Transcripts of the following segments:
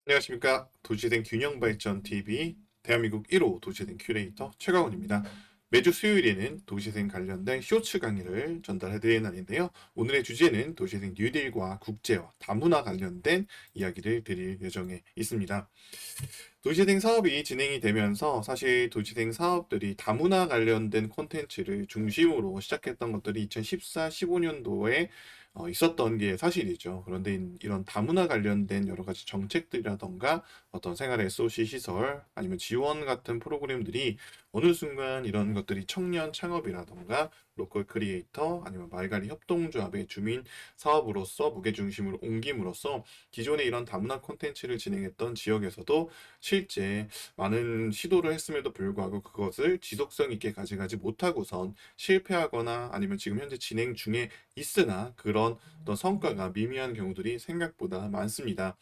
안녕하십니까. 도시재생 균형발전 TV 대한민국 1호 도시재생 큐레이터 최강원입니다. 매주 수요일에는 도시재생 관련된 쇼츠 강의를 전달해드리는 날인데요. 오늘의 주제는 도시재생 뉴딜과 국제화, 다문화 관련된 이야기를 드릴 예정에 있습니다. 도시재생 사업이 진행이 되면서 사실 도시재생 사업들이 다문화 관련된 콘텐츠를 중심으로 시작했던 것들이 2014, 15년도에 있었던 게 사실이죠. 그런데 이런 다문화 관련된 여러 가지 정책들이라던가 어떤 생활 SOC 시설 아니면 지원 같은 프로그램들이 어느 순간 이런 것들이 청년 창업이라던가 로컬 크리에이터 아니면 말갈이 협동조합의 주민 사업으로서 무게중심으로 옮김으로써 기존의 이런 다문화 콘텐츠를 진행했던 지역에서도 실제 많은 시도를 했음에도 불구하고 그것을 지속성 있게 가져가지 못하고선 실패하거나 아니면 지금 현재 진행 중에 있으나 그런 어떤 성과가 미미한 경우들이 생각보다 많습니다.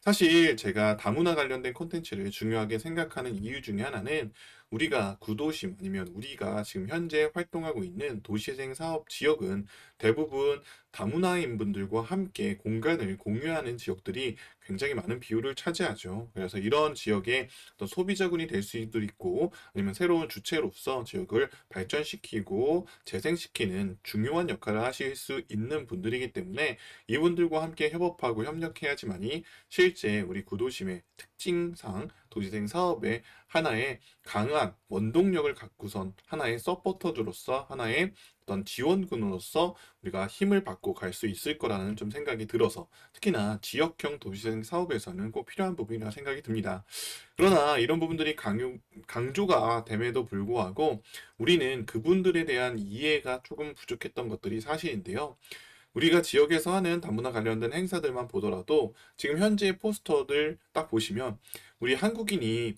사실 제가 다문화 관련된 콘텐츠를 중요하게 생각하는 이유 중에 하나는 우리가 구도심 아니면 우리가 지금 현재 활동하고 있는 도시재생 사업 지역은 대부분 다문화인 분들과 함께 공간을 공유하는 지역들이 굉장히 많은 비율을 차지하죠. 그래서 이런 지역에 어떤 소비자군이 될 수도 있고 아니면 새로운 주체로서 지역을 발전시키고 재생시키는 중요한 역할을 하실 수 있는 분들이기 때문에 이분들과 함께 협업하고 협력해야지만이 실제 우리 구도심의 특징상 도시생 사업의 하나의 강한 원동력을 갖고선 하나의 서포터즈로서 하나의 어떤 지원군으로서 우리가 힘을 받고 갈 수 있을 거라는 좀 생각이 들어서 특히나 지역형 도시생 사업에서는 꼭 필요한 부분이라 생각이 듭니다. 그러나 이런 부분들이 강조가 됨에도 불구하고 우리는 그분들에 대한 이해가 조금 부족했던 것들이 사실인데요. 우리가 지역에서 하는 다문화 관련된 행사들만 보더라도 지금 현재 포스터들 딱 보시면 우리 한국인이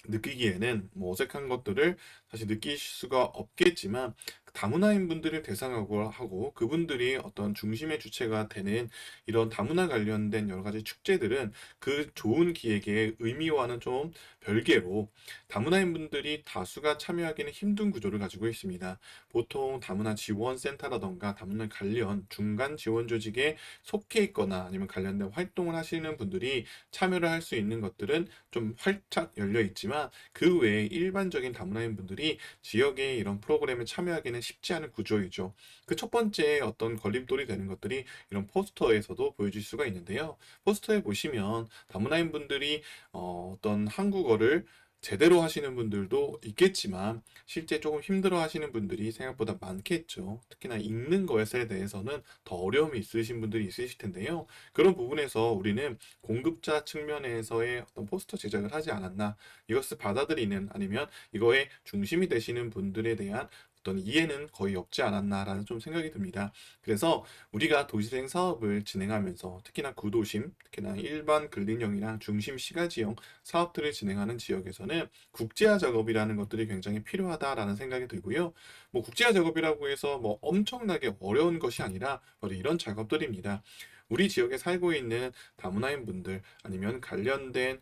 느끼기에는 뭐 어색한 것들을 사실 느낄 수가 없겠지만 다문화인 분들을 대상으로 하고 그분들이 어떤 중심의 주체가 되는 이런 다문화 관련된 여러 가지 축제들은 그 좋은 기획의 의미와는 좀 별개로 다문화인 분들이 다수가 참여하기는 힘든 구조를 가지고 있습니다. 보통 다문화 지원센터라던가 다문화 관련 중간 지원 조직에 속해 있거나 아니면 관련된 활동을 하시는 분들이 참여를 할 수 있는 것들은 좀 활짝 열려 있지만 그 외에 일반적인 다문화인 분들이 지역의 이런 프로그램에 참여하기는 쉽지 않은 구조이죠. 그 첫 번째 어떤 걸림돌이 되는 것들이 이런 포스터에서도 보여질 수가 있는데요. 포스터에 보시면 다문화인 분들이 어떤 한국어를 제대로 하시는 분들도 있겠지만 실제 조금 힘들어 하시는 분들이 생각보다 많겠죠. 특히나 읽는 것에 대해서는 더 어려움이 있으신 분들이 있으실 텐데요. 그런 부분에서 우리는 공급자 측면에서의 어떤 포스터 제작을 하지 않았나, 이것을 받아들이는 아니면 이거에 중심이 되시는 분들에 대한 어떤 이해는 거의 없지 않았나라는 좀 생각이 듭니다. 그래서 우리가 도시재생 사업을 진행하면서 특히나 구도심, 특히나 일반 근린형이나 중심 시가지형 사업들을 진행하는 지역에서는 국제화 작업이라는 것들이 굉장히 필요하다라는 생각이 들고요. 뭐 국제화 작업이라고 해서 뭐 엄청나게 어려운 것이 아니라 바로 이런 작업들입니다. 우리 지역에 살고 있는 다문화인 분들 아니면 관련된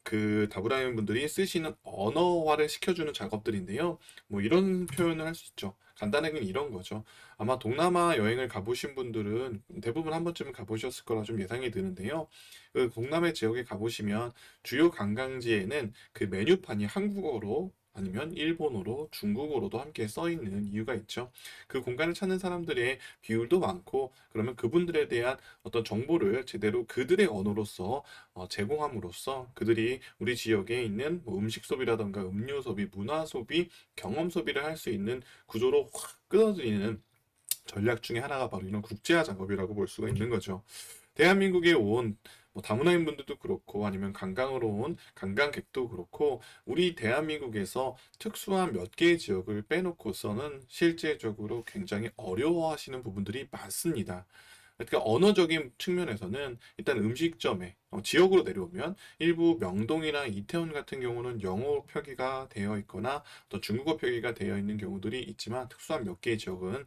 그 다문화인 분들이 쓰시는 언어화를 시켜주는 작업들인데요. 뭐 이런 표현을 할 수 있죠. 간단하게는 이런 거죠. 아마 동남아 여행을 가보신 분들은 대부분 한 번쯤은 가보셨을 거라 좀 예상이 드는데요. 그 동남아 지역에 가보시면 주요 관광지에는 그 메뉴판이 한국어로 아니면 일본어로, 중국어로도 함께 써 있는 이유가 있죠. 그 공간을 찾는 사람들의 비율도 많고, 그러면 그분들에 대한 어떤 정보를 제대로 그들의 언어로서 제공함으로써 그들이 우리 지역에 있는 뭐 음식 소비라던가 음료 소비, 문화 소비, 경험 소비를 할 수 있는 구조로 확 끌어들이는 전략 중에 하나가 바로 이런 국제화 작업이라고 볼 수가 있는 거죠. 대한민국에 온 뭐 다문화인 분들도 그렇고 아니면 관광으로 온 관광객도 그렇고 우리 대한민국에서 특수한 몇 개의 지역을 빼놓고서는 실제적으로 굉장히 어려워하시는 부분들이 많습니다. 그러니까 언어적인 측면에서는 일단 음식점에 지역으로 내려오면 일부 명동이나 이태원 같은 경우는 영어 표기가 되어 있거나 또 중국어 표기가 되어 있는 경우들이 있지만 특수한 몇 개의 지역은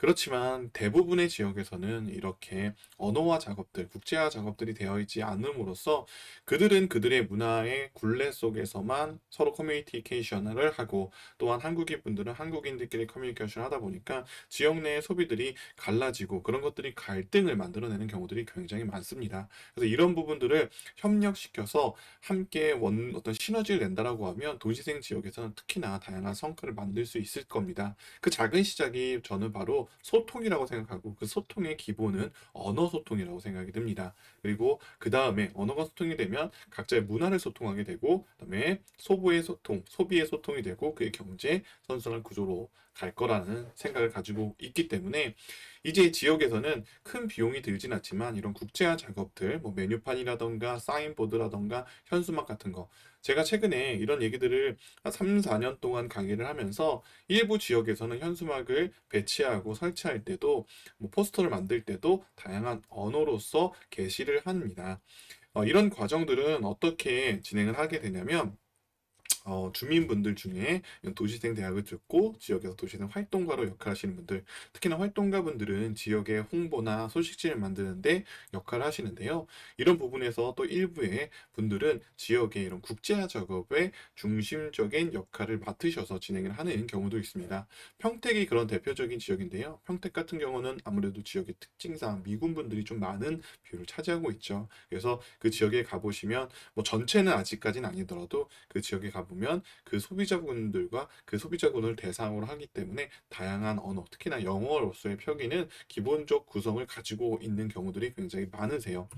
그렇지만 대부분의 지역에서는 이렇게 언어화 작업들, 국제화 작업들이 되어 있지 않음으로써 그들은 그들의 문화의 굴레 속에서만 서로 커뮤니케이션을 하고, 또한 한국인 분들은 한국인들끼리 커뮤니케이션을 하다 보니까 지역 내의 소비들이 갈라지고 그런 것들이 갈등을 만들어내는 경우들이 굉장히 많습니다. 그래서 이런 부분들을 협력시켜서 함께 어떤 시너지를 낸다라고 하면 도시생 지역에서는 특히나 다양한 성과를 만들 수 있을 겁니다. 그 작은 시작이 저는 바로 소통이라고 생각하고, 그 소통의 기본은 언어 소통이라고 생각이 듭니다. 그리고 그 다음에 언어가 소통이 되면 각자의 문화를 소통하게 되고, 그다음에 소부의 소통, 소비의 소통이 되고, 그의 경제 선순환 구조로 갈 거라는 생각을 가지고 있기 때문에 이제 지역에서는 큰 비용이 들진 않지만 이런 국제화 작업들, 뭐 메뉴판이라던가 사인보드라던가 현수막 같은 거, 제가 최근에 이런 얘기들을 한 3, 4년 동안 강의를 하면서 일부 지역에서는 현수막을 배치하고 설치할 때도, 뭐 포스터를 만들 때도 다양한 언어로서 게시를 합니다. 이런 과정들은 어떻게 진행을 하게 되냐면, 주민분들 중에 도시생 대학을 듣고 지역에서 도시생 활동가로 역할하시는 분들, 특히나 활동가분들은 지역의 홍보나 소식지를 만드는데 역할을 하시는데요. 이런 부분에서 또 일부의 분들은 지역의 이런 국제화 작업의 중심적인 역할을 맡으셔서 진행을 하는 경우도 있습니다. 평택이 그런 대표적인 지역인데요. 평택 같은 경우는 아무래도 지역의 특징상 미군분들이 좀 많은 비율을 차지하고 있죠. 그래서 그 지역에 가보시면, 뭐 전체는 아직까지는 아니더라도 그 지역에 가보면 그 소비자분들과 그 소비자군을 대상으로 하기 때문에 다양한 언어, 특히나 영어로서의 표기는 기본적 구성을 가지고 있는 경우들이 굉장히 많으세요.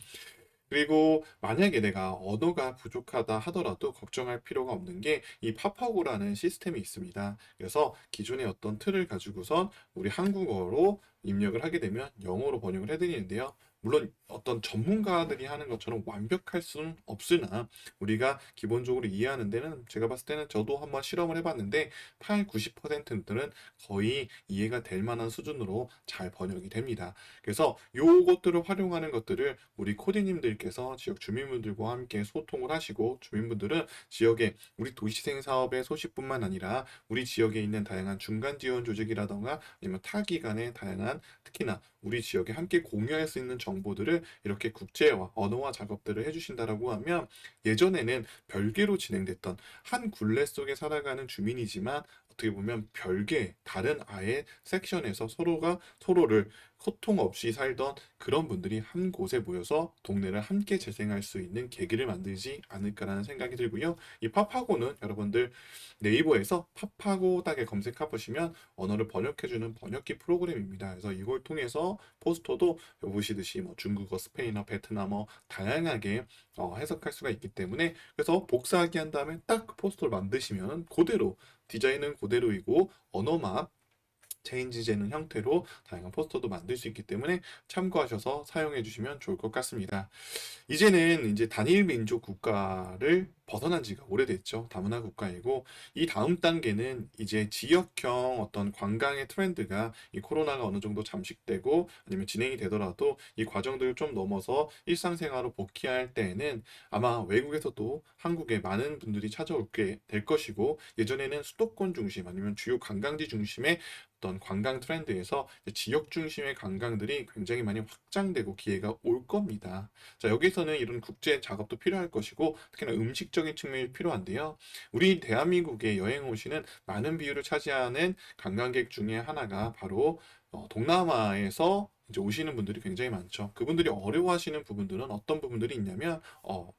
그리고 만약에 내가 언어가 부족하다 하더라도 걱정할 필요가 없는 게 이 파파고라는 시스템이 있습니다. 그래서 기존의 어떤 틀을 가지고선 우리 한국어로 입력을 하게 되면 영어로 번역을 해드리는데요. 물론 어떤 전문가들이 하는 것처럼 완벽할 수는 없으나 우리가 기본적으로 이해하는 데는, 제가 봤을 때는 저도 한번 실험을 해봤는데 8, 90%는 거의 이해가 될 만한 수준으로 잘 번역이 됩니다. 그래서 요것들을 활용하는 것들을 우리 코디님들께서 지역 주민분들과 함께 소통을 하시고, 주민분들은 지역의 우리 도시생 사업의 소식뿐만 아니라 우리 지역에 있는 다양한 중간 지원 조직이라던가 아니면 타 기관의 다양한, 특히나 우리 지역에 함께 공유할 수 있는 정보들을 이렇게 국제화, 언어화 작업들을 해주신다라고 하면, 예전에는 별개로 진행됐던 한 굴레 속에 살아가는 주민이지만 어떻게 보면 별개 다른 아예 섹션에서 서로가 서로를 소통 없이 살던 그런 분들이 한 곳에 모여서 동네를 함께 재생할 수 있는 계기를 만들지 않을까라는 생각이 들고요. 이 파파고는 여러분들 네이버에서 파파고 딱에 검색해 보시면 언어를 번역해주는 번역기 프로그램입니다. 그래서 이걸 통해서 포스터도 보시듯이 뭐 중국어, 스페인어, 베트남어 다양하게 해석할 수가 있기 때문에, 그래서 복사하기 한 다음에 딱 포스터를 만드시면 그대로 디자인은 그대로이고 언어만 체인지되는 형태로 다양한 포스터도 만들 수 있기 때문에 참고하셔서 사용해 주시면 좋을 것 같습니다. 이제는 이제 단일 민족 국가를 벗어난 지가 오래됐죠. 다문화 국가이고, 이 다음 단계는 이제 지역형 어떤 관광의 트렌드가, 이 코로나가 어느 정도 잠식되고 아니면 진행이 되더라도 이 과정들을 좀 넘어서 일상생활로 복귀할 때에는 아마 외국에서도 한국에 많은 분들이 찾아오게 될 것이고, 예전에는 수도권 중심 아니면 주요 관광지 중심의 어떤 관광 트렌드에서 지역 중심의 관광들이 굉장히 많이 확장되고 기회가 올 겁니다. 자, 여기서는 이런 국제 작업도 필요할 것이고, 특히나 음식적인 측면이 필요한데요. 우리 대한민국에 여행 오시는 많은 비율을 차지하는 관광객 중에 하나가 바로 동남아에서 이제 오시는 분들이 굉장히 많죠. 그분들이 어려워하시는 부분들은 어떤 부분들이 있냐면,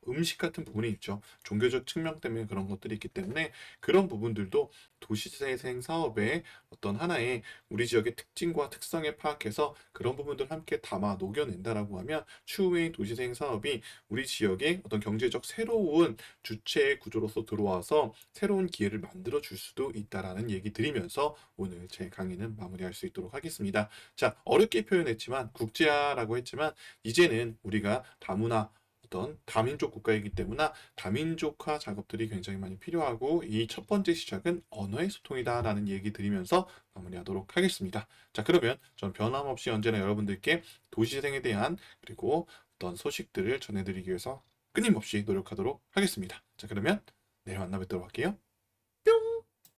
음식 같은 부분이 있죠. 종교적 측면 때문에 그런 것들이 있기 때문에 그런 부분들도 도시재생 사업의 어떤 하나의 우리 지역의 특징과 특성에 파악해서 그런 부분들 함께 담아 녹여낸다라고 하면 추후에 도시재생 사업이 우리 지역의 어떤 경제적 새로운 주체 구조로서 들어와서 새로운 기회를 만들어 줄 수도 있다라는 얘기 드리면서 오늘 제 강의는 마무리할 수 있도록 하겠습니다. 자, 어렵게 표현했지만 국제화라고 했지만 이제는 우리가 다문화 어떤 다민족 국가이기 때문에 다민족화 작업들이 굉장히 많이 필요하고, 이 첫 번째 시작은 언어의 소통이다라는 얘기 드리면서 마무리하도록 하겠습니다. 자, 그러면 전 변함없이 언제나 여러분들께 도시생에 대한, 그리고 어떤 소식들을 전해드리기 위해서 끊임없이 노력하도록 하겠습니다. 자, 그러면 내일 만나 뵙도록 할게요.